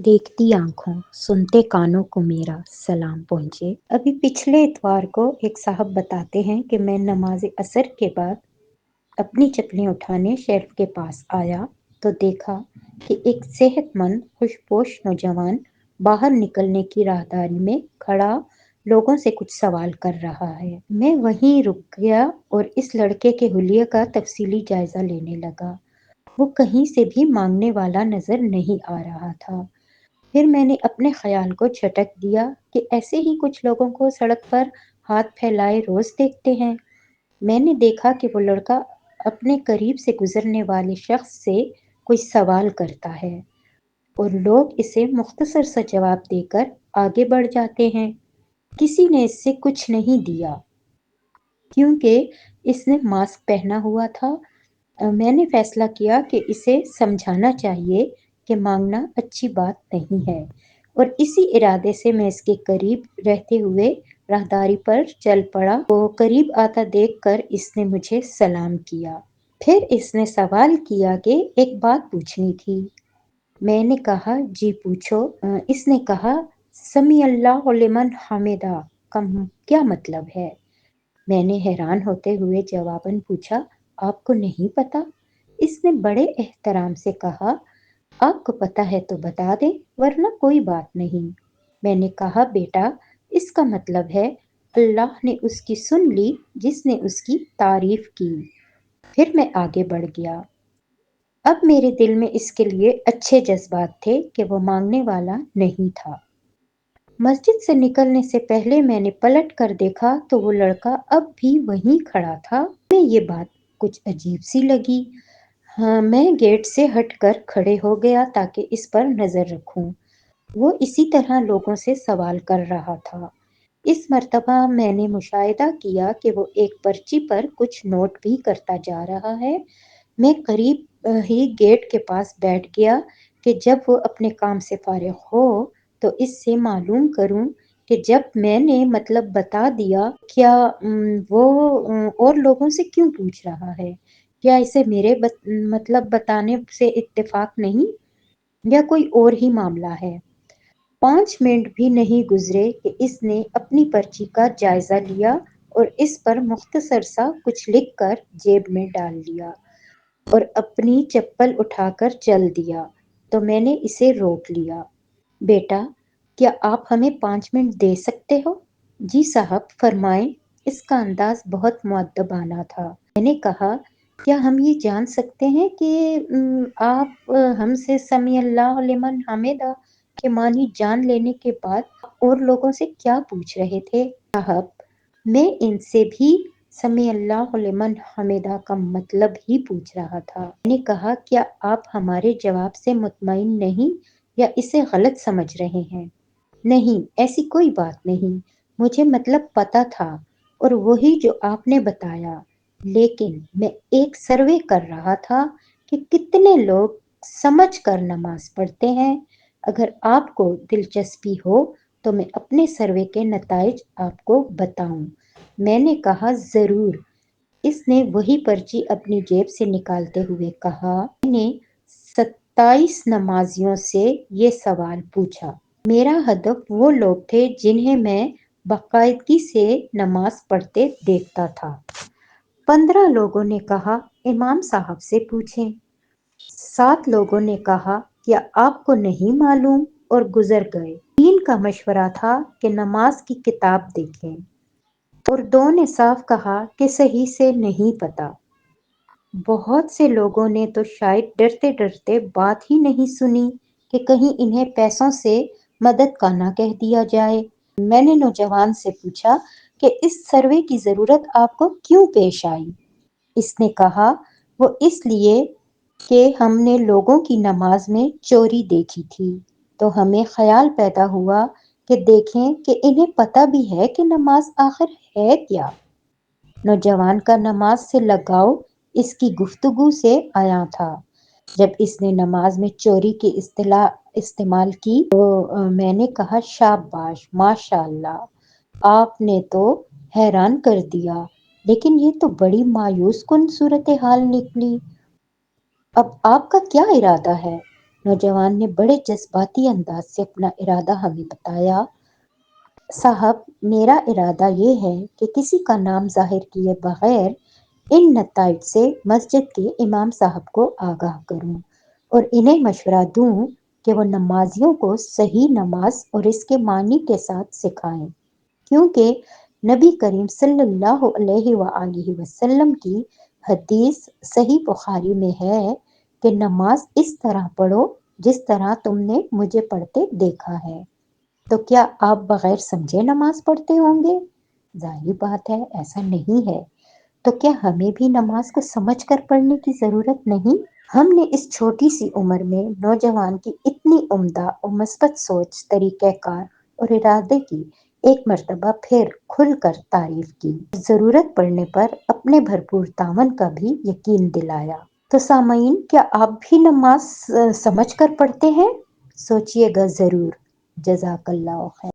देखती आंखों सुनते कानों को मेरा सलाम पहुंचे। अभी पिछले इतवार को एक साहब बताते हैं कि मैं नमाज असर के बाद अपनी चप्पलें उठाने शेल्फ के पास आया तो देखा कि एक सेहतमंद खुशपोश नौजवान बाहर निकलने की राहदारी में खड़ा लोगों से कुछ सवाल कर रहा है। मैं वहीं रुक गया और इस लड़के के हुलिये का तफसीली जायजा लेने लगा। वो कहीं से भी मांगने वाला नजर नहीं आ रहा था। फिर मैंने अपने ख्याल को झटक दिया कि ऐसे ही कुछ लोगों को सड़क पर हाथ फैलाए रोज देखते हैं। मैंने देखा कि वो लड़का अपने करीब से गुजरने वाले शख्स से कोई सवाल करता है और लोग इसे मुख्तसर सा जवाब देकर आगे बढ़ जाते हैं। किसी ने इससे कुछ नहीं दिया क्योंकि इसने मास्क पहना हुआ था। मैंने फैसला किया कि इसे समझाना चाहिए कि मांगना अच्छी बात नहीं है और इसी इरादे से मैं इसके करीब रहते हुए राहदारी पर चल पड़ा। वो करीब आता देखकर इसने मुझे सलाम किया। फिर इसने सवाल किया कि एक बात पूछनी थी। मैंने कहा जी पूछो। इसने कहा समी अल्लाह लिमन हमिदा का क्या मतलब है। मैंने हैरान होते हुए जवाबन पूछा आपको नहीं पता। इसने बड़े एहतराम से कहा आपको पता है तो बता दें वरना कोई बात नहीं। मैंने कहा बेटा इसका मतलब है अल्लाह ने उसकी सुन ली जिसने उसकी तारीफ की। फिर मैं आगे बढ़ गया। अब मेरे दिल में इसके लिए अच्छे जज्बात थे कि वो मांगने वाला नहीं था। मस्जिद से निकलने से पहले मैंने पलट कर देखा तो वो लड़का अब भी वहीं खड़ा था। मैं ये बात कुछ अजीब सी लगी। हाँ, मैं गेट से हटकर खड़े हो गया ताकि इस पर नजर रखूं। वो इसी तरह लोगों से सवाल कर रहा था। इस मर्तबा मैंने मुशाहिदा किया कि वो एक पर्ची पर कुछ नोट भी करता जा रहा है। मैं करीब ही गेट के पास बैठ गया कि जब वो अपने काम से फारिग हो तो इससे मालूम करूं कि जब मैंने मतलब बता दिया क्या वो और लोगों से क्यों पूछ रहा है। क्या इसे मेरे मतलब बताने से इत्तेफाक नहीं या कोई और ही मामला है। 5 मिनट भी नहीं गुजरे कि इसने अपनी पर्ची का जायजा लिया और इस पर मुख्तसर सा कुछ लिखकर जेब में डाल लिया और अपनी चप्पल उठाकर चल दिया। तो मैंने इसे रोक लिया। बेटा क्या आप हमें 5 मिनट दे सकते हो। जी साहब फरमाएं। इसका अंदाज बहुत मुअद्दबाना था। मैंने कहा क्या हम ये जान सकते हैं कि आप हमसे समी अल्लाह लिमन हमिदा के मानी जान लेने के बाद और लोगों से क्या पूछ रहे थे। साहब मैं इनसे भी समी अल्लाह लिमन हमिदा का मतलब ही पूछ रहा था। मैंने कहा क्या आप हमारे जवाब से मुतमईन नहीं या इसे गलत समझ रहे हैं। नहीं ऐसी कोई बात नहीं। मुझे मतलब पता था और वही जो आपने बताया। लेकिन मैं एक सर्वे कर रहा था कि कितने लोग समझ कर नमाज पढ़ते हैं। अगर आपको दिलचस्पी हो तो मैं अपने सर्वे के नताइज आपको बताऊं। मैंने कहा जरूर। इसने वही पर्ची अपनी जेब से निकालते हुए कहा मैंने 27 नमाजियों से ये सवाल पूछा। मेरा हदफ वो लोग थे जिन्हें मैं बाकायदगी से नमाज पढ़ते देखता था। 15 लोगों ने कहा इमाम साहब से पूछें। 7 लोगों ने कहा क्या आपको नहीं मालूम और गुजर गए। 3 का मशवरा था कि नमाज की किताब देखें और 2 ने साफ कहा कि सही से नहीं पता। बहुत से लोगों ने तो शायद डरते डरते बात ही नहीं सुनी कि कहीं इन्हें पैसों से मदद का ना कह दिया जाए। मैंने नौजवान से पूछा कि इस सर्वे की जरूरत आपको क्यों पेश आई। इसने कहा वो इसलिए कि हमने लोगों की नमाज में चोरी देखी थी तो हमें ख्याल पैदा हुआ कि देखें कि इन्हें पता भी है कि नमाज आखिर है क्या। नौजवान का नमाज से लगाव इसकी गुफ्तगू से आया था। जब इसने नमाज में चोरी की इस्तेमाल की तो मैंने कहा शाबाश माशाअल्लाह आपने तो हैरान कर दिया। लेकिन ये तो बड़ी मायूस कुन सूरत हाल निकली। अब आपका क्या इरादा है। نوجوان نے بڑے جذباتی انداز سے اپنا ارادہ ہمیں بتایا۔ صاحب، میرا ارادہ یہ ہے کہ کسی کا نام ظاہر کیے بغیر ان نتائج سے مسجد کے امام صاحب کو آگاہ کروں اور انہیں مشورہ دوں کہ وہ نمازیوں کو صحیح نماز اور اس کے معنی کے ساتھ سکھائیں، کیونکہ نبی کریم صلی اللہ علیہ وآلہ وسلم کی حدیث صحیح بخاری میں ہے کہ نماز اس طرح پڑھو جس طرح تم نے مجھے پڑھتے دیکھا ہے۔ تو کیا آپ بغیر سمجھے نماز پڑھتے ہوں گے؟ ظاہری بات ہے ایسا نہیں ہے۔ تو کیا ہمیں بھی نماز کو سمجھ کر پڑھنے کی ضرورت نہیں؟ ہم نے اس چھوٹی سی عمر میں نوجوان کی اتنی عمدہ اور مثبت سوچ، طریقہ کار اور ارادے کی ایک مرتبہ پھر کھل کر تعریف کی، ضرورت پڑنے پر اپنے بھرپور تعاون کا بھی یقین دلایا۔ تو سامعین، کیا آپ بھی نماز سمجھ کر پڑھتے ہیں؟ سوچئے گا ضرور۔ جزاک اللہ خیر۔